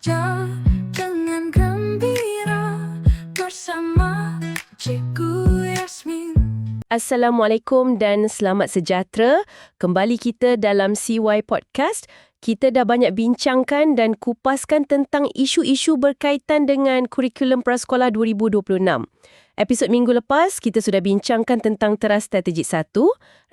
belajar dengan gembira bersama Cikgu Yasmin. Assalamualaikum dan selamat sejahtera. Kembali kita dalam CY Podcast. Kita dah banyak bincangkan dan kupaskan tentang isu-isu berkaitan dengan kurikulum prasekolah 2026. Episod minggu lepas, kita sudah bincangkan tentang Teras Strategik 1,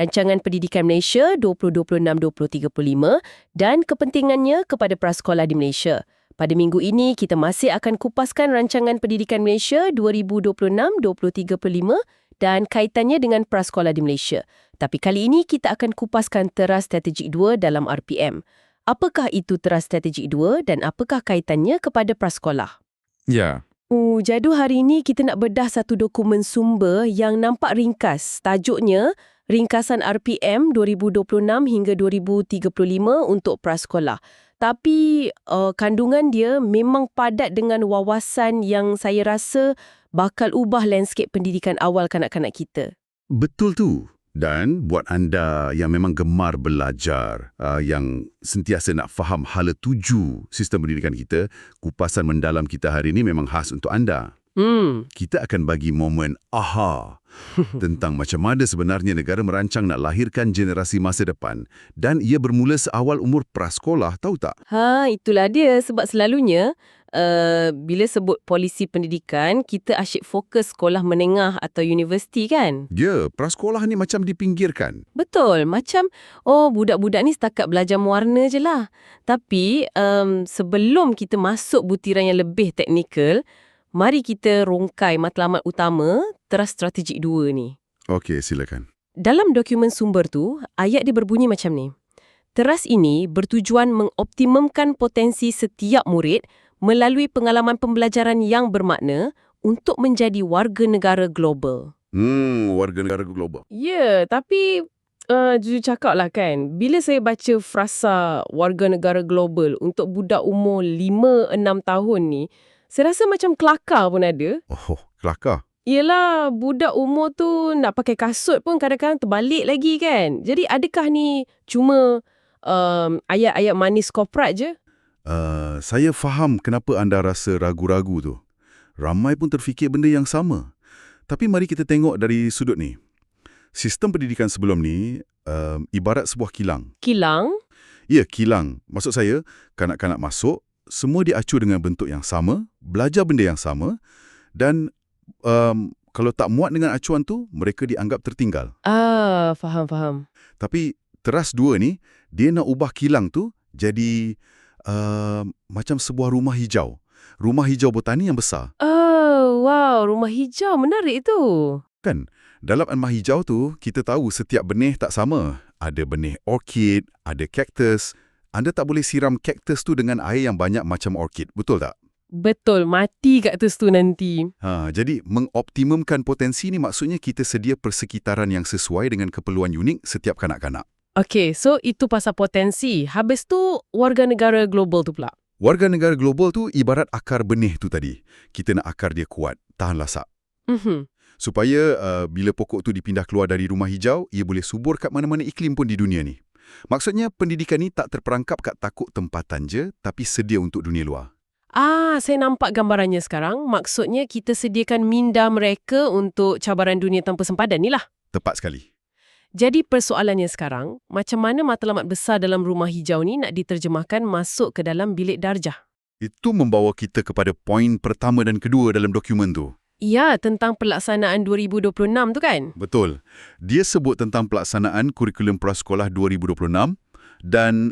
Rancangan Pendidikan Malaysia 2026-2035 dan kepentingannya kepada prasekolah di Malaysia. Pada minggu ini, kita masih akan kupaskan Rancangan Pendidikan Malaysia 2026-2035 dan kaitannya dengan prasekolah di Malaysia. Tapi kali ini kita akan kupaskan Teras Strategik 2 dalam RPM. Apakah itu Teras Strategik 2 dan apakah kaitannya kepada prasekolah? Ya, Jaduh hari ini kita nak bedah satu dokumen sumber yang nampak ringkas. Tajuknya Ringkasan RPM 2026 hingga 2035 untuk prasekolah. Tapi kandungan dia memang padat dengan wawasan yang saya rasa bakal ubah landscape pendidikan awal kanak-kanak kita. Betul tu. Dan buat anda yang memang gemar belajar, yang sentiasa nak faham hala tuju sistem pendidikan kita, kupasan mendalam kita hari ini memang khas untuk anda. Kita akan bagi momen aha tentang macam mana sebenarnya negara merancang nak lahirkan generasi masa depan. Dan ia bermula seawal umur prasekolah, tahu tak? Itulah dia. Sebab selalunya bila sebut polisi pendidikan, kita asyik fokus sekolah menengah atau universiti kan? Ya, prasekolah ni macam dipinggirkan. Betul. Macam, budak-budak ni setakat belajar mewarna je lah. Tapi sebelum kita masuk butiran yang lebih teknikal, mari kita rongkai matlamat utama Teras Strategik 2 ni. Okey, silakan. Dalam dokumen sumber tu, ayat dia berbunyi macam ni. Teras ini bertujuan mengoptimumkan potensi setiap murid melalui pengalaman pembelajaran yang bermakna untuk menjadi warga negara global. Warga negara global. Ya, tapi jujur cakap lah kan, bila saya baca frasa warga negara global untuk budak umur 5-6 tahun ni, saya rasa macam kelakar pun ada. Oh, kelakar. Yelah, budak umur tu nak pakai kasut pun kadang-kadang terbalik lagi kan. Jadi adakah ni cuma ayat-ayat manis korporat je? Saya faham kenapa anda rasa ragu-ragu tu. Ramai pun terfikir benda yang sama. Tapi mari kita tengok dari sudut ni. Sistem pendidikan sebelum ni ibarat sebuah kilang. Kilang? Ya, kilang. Maksud saya, kanak-kanak masuk, semua diacu dengan bentuk yang sama, belajar benda yang sama, dan kalau tak muat dengan acuan tu, mereka dianggap tertinggal. Faham. Tapi Teras 2 ni, dia nak ubah kilang tu jadi macam sebuah rumah hijau. Rumah hijau botani yang besar. Oh, wow, rumah hijau. Menarik tu. Kan? Dalam rumah hijau tu, kita tahu setiap benih tak sama. Ada benih orkid, ada kaktus. Anda tak boleh siram kaktus tu dengan air yang banyak macam orkid. Betul tak? Betul, mati kaktus tu nanti. Jadi, mengoptimumkan potensi ni maksudnya kita sedia persekitaran yang sesuai dengan keperluan unik setiap kanak-kanak. Okey, so itu pasal potensi. Habis tu, warga negara global tu pula. Warga negara global tu ibarat akar benih tu tadi. Kita nak akar dia kuat, tahan lasak. Supaya bila pokok tu dipindah keluar dari rumah hijau, ia boleh subur kat mana-mana iklim pun di dunia ni. Maksudnya pendidikan ni tak terperangkap kat takut tempatan je, tapi sedia untuk dunia luar. Saya nampak gambarannya sekarang. Maksudnya kita sediakan minda mereka untuk cabaran dunia tanpa sempadan ni lah. Tepat sekali. Jadi persoalannya sekarang, macam mana matlamat besar dalam rumah hijau ni nak diterjemahkan masuk ke dalam bilik darjah? Itu membawa kita kepada poin pertama dan kedua dalam dokumen tu. Ya, tentang pelaksanaan 2026 tu kan? Betul. Dia sebut tentang pelaksanaan kurikulum prasekolah 2026 dan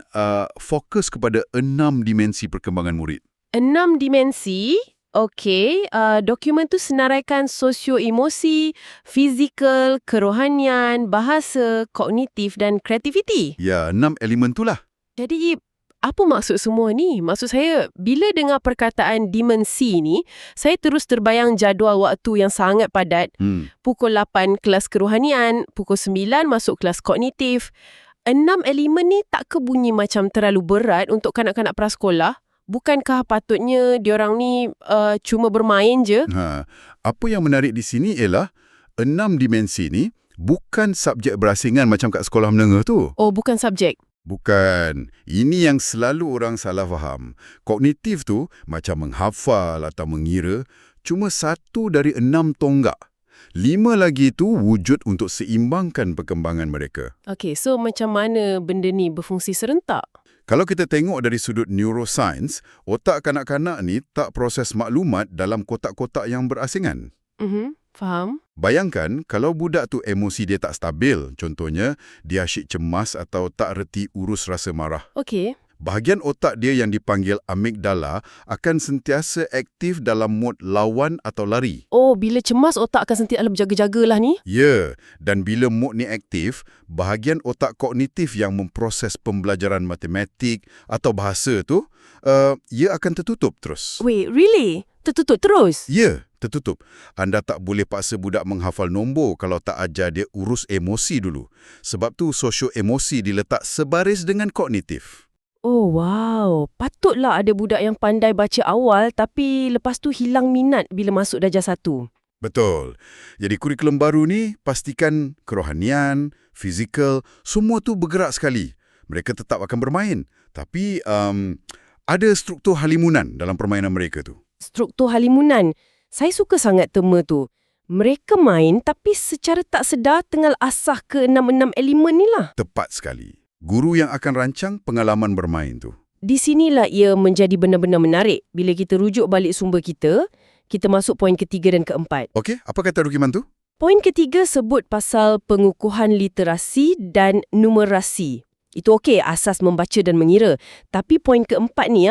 fokus kepada 6 dimensi perkembangan murid. 6 dimensi? Okey, dokumen tu senaraikan sosio-emosi, fizikal, kerohanian, bahasa, kognitif dan kreativiti. Ya, 6 elemen tu lah. Jadi, apa maksud semua ni? Maksud saya, bila dengar perkataan dimensi ni, saya terus terbayang jadual waktu yang sangat padat. Pukul 8 kelas kerohanian, pukul 9 masuk kelas kognitif. 6 elemen ni tak ke bunyi macam terlalu berat untuk kanak-kanak prasekolah? Bukankah patutnya diorang ni cuma bermain je? Apa yang menarik di sini ialah 6 dimensi ni bukan subjek berasingan macam kat sekolah menengah tu. Oh, bukan subjek? Bukan. Ini yang selalu orang salah faham. Kognitif tu macam menghafal atau mengira cuma 1 dari 6 tonggak. 5 lagi tu wujud untuk seimbangkan perkembangan mereka. Okey, so macam mana benda ni berfungsi serentak? Kalau kita tengok dari sudut neuroscience, otak kanak-kanak ni tak proses maklumat dalam kotak-kotak yang berasingan. Faham? Bayangkan kalau budak tu emosi dia tak stabil, contohnya dia asyik cemas atau tak reti urus rasa marah. Okey. Bahagian otak dia yang dipanggil amigdala akan sentiasa aktif dalam mod lawan atau lari. Oh, bila cemas otak akan sentiasa berjaga-jagalah ni? Ya, dan bila mod ni aktif, bahagian otak kognitif yang memproses pembelajaran matematik atau bahasa tu, ia akan tertutup terus. Wait, really? Tertutup terus? Ya, tertutup. Anda tak boleh paksa budak menghafal nombor kalau tak ajar dia urus emosi dulu. Sebab tu sosio-emosi diletak sebaris dengan kognitif. Oh, wow. Patutlah ada budak yang pandai baca awal tapi lepas tu hilang minat bila masuk darjah 1. Betul. Jadi kurikulum baru ni pastikan kerohanian, fizikal, semua tu bergerak sekali. Mereka tetap akan bermain. Tapi ada struktur halimunan dalam permainan mereka tu. Struktur halimunan. Saya suka sangat terma tu. Mereka main tapi secara tak sedar tengah asah ke 6-6 elemen ni lah. Tepat sekali. Guru yang akan rancang pengalaman bermain tu. Di sinilah ia menjadi benar-benar menarik. Bila kita rujuk balik sumber kita masuk poin ketiga dan keempat. Okey, apa kata dokumen tu? Poin ketiga sebut pasal pengukuhan literasi dan numerasi. Itu okey, asas membaca dan mengira. Tapi poin keempat ni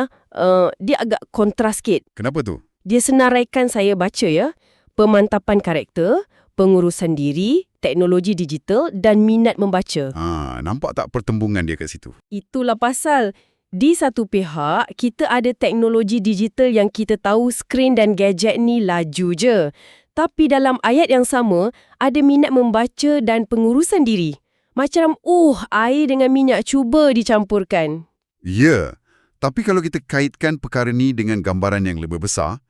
dia agak kontras sikit. Kenapa tu? Dia senaraikan saya baca pemantapan karakter, pengurusan diri, teknologi digital dan minat membaca. Nampak tak pertembungan dia kat situ? Itulah pasal. Di satu pihak, kita ada teknologi digital yang kita tahu skrin dan gadget ni laju je. Tapi dalam ayat yang sama, ada minat membaca dan pengurusan diri. Macam, air dengan minyak cuba dicampurkan. Ya, tapi kalau kita kaitkan perkara ni dengan gambaran yang lebih besar,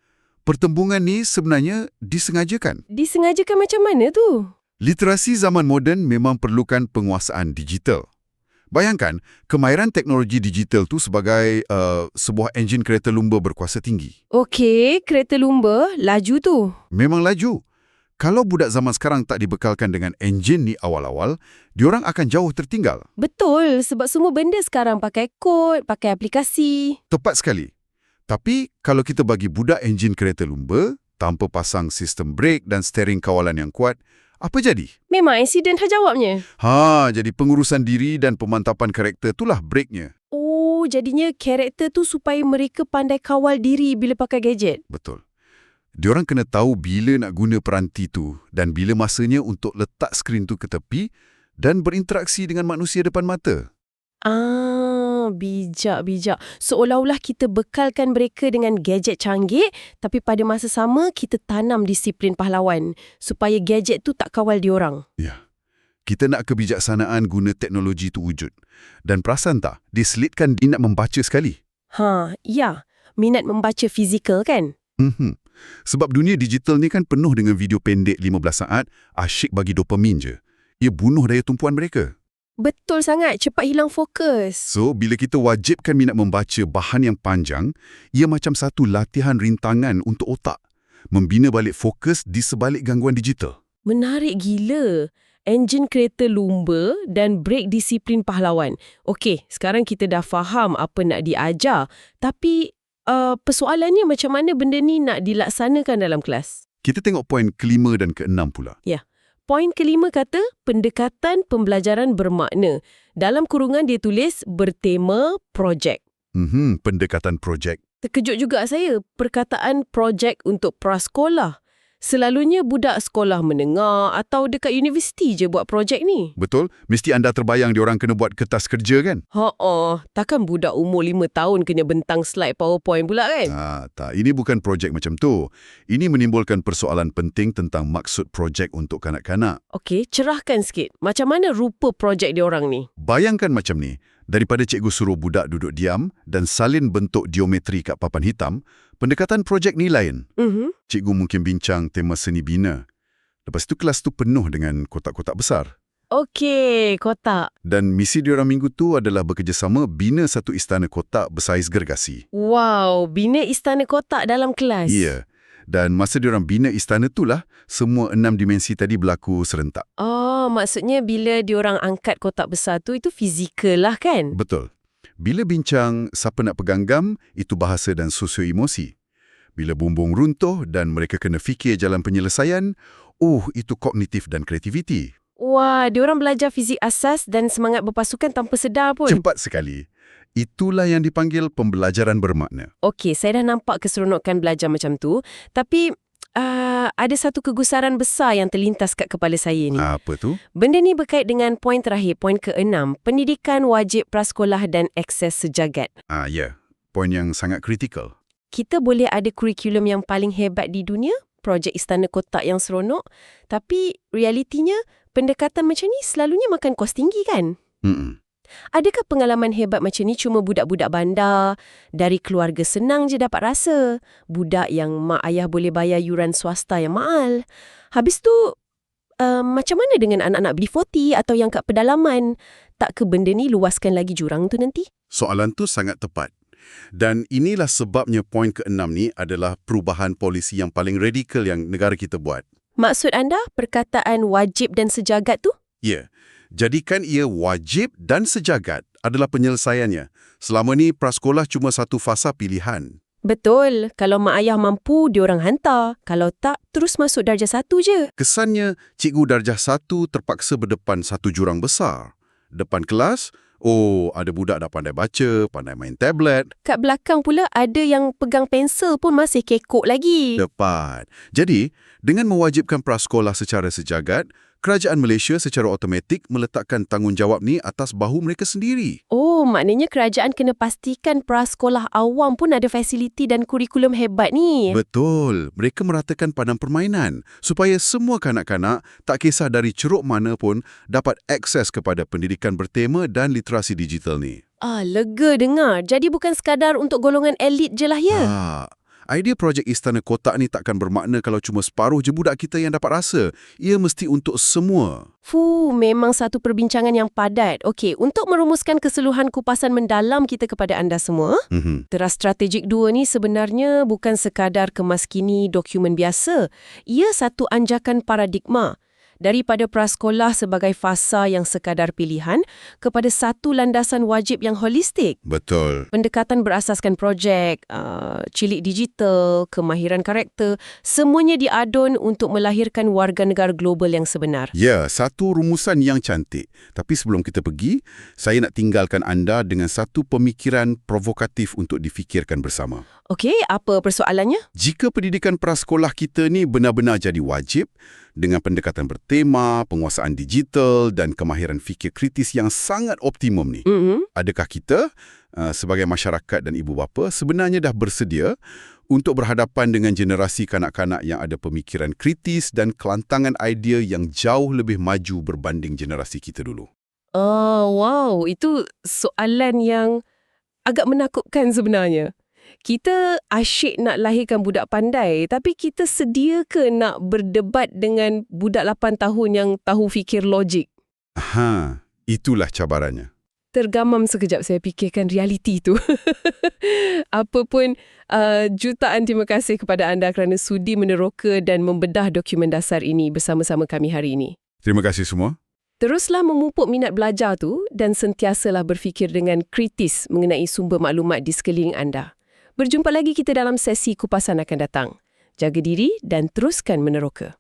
pertembungan ni sebenarnya disengajakan. Disengajakan macam mana tu? Literasi zaman moden memang perlukan penguasaan digital. Bayangkan, kemahiran teknologi digital tu sebagai sebuah enjin kereta lumba berkuasa tinggi. Okey, kereta lumba, laju tu. Memang laju. Kalau budak zaman sekarang tak dibekalkan dengan enjin ni awal-awal, diorang akan jauh tertinggal. Betul, sebab semua benda sekarang pakai kod, pakai aplikasi. Tepat sekali. Tapi kalau kita bagi budak enjin kereta lumba, tanpa pasang sistem brek dan steering kawalan yang kuat, apa jadi? Memang insiden jawabnya. Jadi pengurusan diri dan pemantapan karakter itulah breknya. Oh, jadinya karakter tu supaya mereka pandai kawal diri bila pakai gadget. Betul. Diorang kena tahu bila nak guna peranti tu dan bila masanya untuk letak skrin tu ke tepi dan berinteraksi dengan manusia depan mata. Bijak. Seolah-olah kita bekalkan mereka dengan gadget canggih, tapi pada masa sama kita tanam disiplin pahlawan supaya gadget tu tak kawal diorang. Ya. Kita nak kebijaksanaan guna teknologi tu wujud. Dan perasan tak, diselitkan dia nak membaca sekali. Ya. Minat membaca fizikal kan? Sebab dunia digital ni kan penuh dengan video pendek 15 saat, asyik bagi dopamin je. Ia bunuh daya tumpuan mereka. Betul sangat, cepat hilang fokus. So, bila kita wajibkan minat membaca bahan yang panjang, ia macam satu latihan rintangan untuk otak. Membina balik fokus di sebalik gangguan digital. Menarik gila. Enjin kereta lumba dan brek disiplin pahlawan. Okey, sekarang kita dah faham apa nak diajar. Tapi, persoalannya macam mana benda ni nak dilaksanakan dalam kelas? Kita tengok poin kelima dan keenam pula. Ya. Poin kelima kata, pendekatan pembelajaran bermakna. Dalam kurungan dia tulis bertema projek. Pendekatan projek. Terkejut juga saya, perkataan projek untuk prasekolah. Selalunya budak sekolah menengah atau dekat universiti je buat projek ni. Betul? Mesti anda terbayang diorang kena buat kertas kerja kan? Takkan budak umur 5 tahun kena bentang slide PowerPoint pula kan? Tak, ini bukan projek macam tu. Ini menimbulkan persoalan penting tentang maksud projek untuk kanak-kanak. Okey, cerahkan sikit. Macam mana rupa projek diorang ni? Bayangkan macam ni. Daripada cikgu suruh budak duduk diam dan salin bentuk geometri kat papan hitam, pendekatan projek ni lain. Cikgu mungkin bincang tema seni bina. Lepas tu kelas tu penuh dengan kotak-kotak besar. Okey, kotak. Dan misi diorang minggu tu adalah bekerjasama bina satu istana kotak bersaiz gergasi. Wow, bina istana kotak dalam kelas. Ya. Dan masa diorang bina istana itulah, semua 6 dimensi tadi berlaku serentak. Oh, maksudnya bila diorang angkat kotak besar tu, itu fizikal lah kan? Betul. Bila bincang siapa nak pegang gam, itu bahasa dan sosio-emosi. Bila bumbung runtuh dan mereka kena fikir jalan penyelesaian, itu kognitif dan kreativiti. Wah, diorang belajar fizik asas dan semangat berpasukan tanpa sedar pun. Cepat sekali. Itulah yang dipanggil pembelajaran bermakna. Okey, saya dah nampak keseronokan belajar macam tu. Tapi ada satu kegusaran besar yang terlintas kat kepala saya ni. Apa tu? Benda ni berkait dengan poin terakhir, poin ke-6. Pendidikan wajib prasekolah dan akses sejagat. Ya. Poin yang sangat kritikal. Kita boleh ada kurikulum yang paling hebat di dunia, projek istana kotak yang seronok, tapi realitinya pendekatan macam ni selalunya makan kos tinggi kan? Adakah pengalaman hebat macam ni cuma budak-budak bandar, dari keluarga senang je dapat rasa? Budak yang mak ayah boleh bayar yuran swasta yang mahal. Habis tu, macam mana dengan anak-anak B40 atau yang kat pedalaman? Tak ke benda ni luaskan lagi jurang tu nanti? Soalan tu sangat tepat. Dan inilah sebabnya poin ke-6 ni adalah perubahan polisi yang paling radikal yang negara kita buat. Maksud anda perkataan wajib dan sejagat tu? Ya. Jadikan ia wajib dan sejagat adalah penyelesaiannya. Selama ni prasekolah cuma satu fasa pilihan. Betul. Kalau mak ayah mampu, diorang hantar. Kalau tak, terus masuk darjah 1 je. Kesannya, cikgu darjah 1 terpaksa berdepan satu jurang besar. Depan kelas, ada budak dah pandai baca, pandai main tablet. Kat belakang pula ada yang pegang pensel pun masih kekok lagi. Tepat. Jadi, dengan mewajibkan prasekolah secara sejagat, kerajaan Malaysia secara automatik meletakkan tanggungjawab ni atas bahu mereka sendiri. Oh, maknanya kerajaan kena pastikan prasekolah awam pun ada fasiliti dan kurikulum hebat ni. Betul. Mereka meratakan padang permainan supaya semua kanak-kanak, tak kisah dari ceruk mana pun, dapat akses kepada pendidikan bertema dan literasi digital ni. Lega dengar. Jadi bukan sekadar untuk golongan elit je lah ya? Idea projek Istana Kotak ni takkan bermakna kalau cuma separuh je budak kita yang dapat rasa. Ia mesti untuk semua. Memang satu perbincangan yang padat. Okey, untuk merumuskan keseluruhan kupasan mendalam kita kepada anda semua, Teras Strategik 2 ni sebenarnya bukan sekadar kemaskini dokumen biasa. Ia satu anjakan paradigma. Daripada prasekolah sebagai fasa yang sekadar pilihan kepada satu landasan wajib yang holistik. Betul. Pendekatan berasaskan projek, cilik digital, kemahiran karakter, semuanya diadun untuk melahirkan warga negara global yang sebenar. Ya, satu rumusan yang cantik. Tapi sebelum kita pergi, saya nak tinggalkan anda dengan satu pemikiran provokatif untuk difikirkan bersama. Okey, apa persoalannya? Jika pendidikan prasekolah kita ni benar-benar jadi wajib, dengan pendekatan bertema, penguasaan digital dan kemahiran fikir kritis yang sangat optimum ni, adakah kita sebagai masyarakat dan ibu bapa sebenarnya dah bersedia untuk berhadapan dengan generasi kanak-kanak yang ada pemikiran kritis dan kelantangan idea yang jauh lebih maju berbanding generasi kita dulu? Wow, itu soalan yang agak menakutkan sebenarnya. Kita asyik nak lahirkan budak pandai, tapi kita sedia ke nak berdebat dengan budak 8 tahun yang tahu fikir logik? Itulah cabarannya. Tergamam sekejap saya fikirkan realiti itu. Apapun, jutaan terima kasih kepada anda kerana sudi meneroka dan membedah dokumen dasar ini bersama-sama kami hari ini. Terima kasih semua. Teruslah memupuk minat belajar tu dan sentiasalah berfikir dengan kritis mengenai sumber maklumat di sekeliling anda. Berjumpa lagi kita dalam sesi kupasan akan datang. Jaga diri dan teruskan meneroka.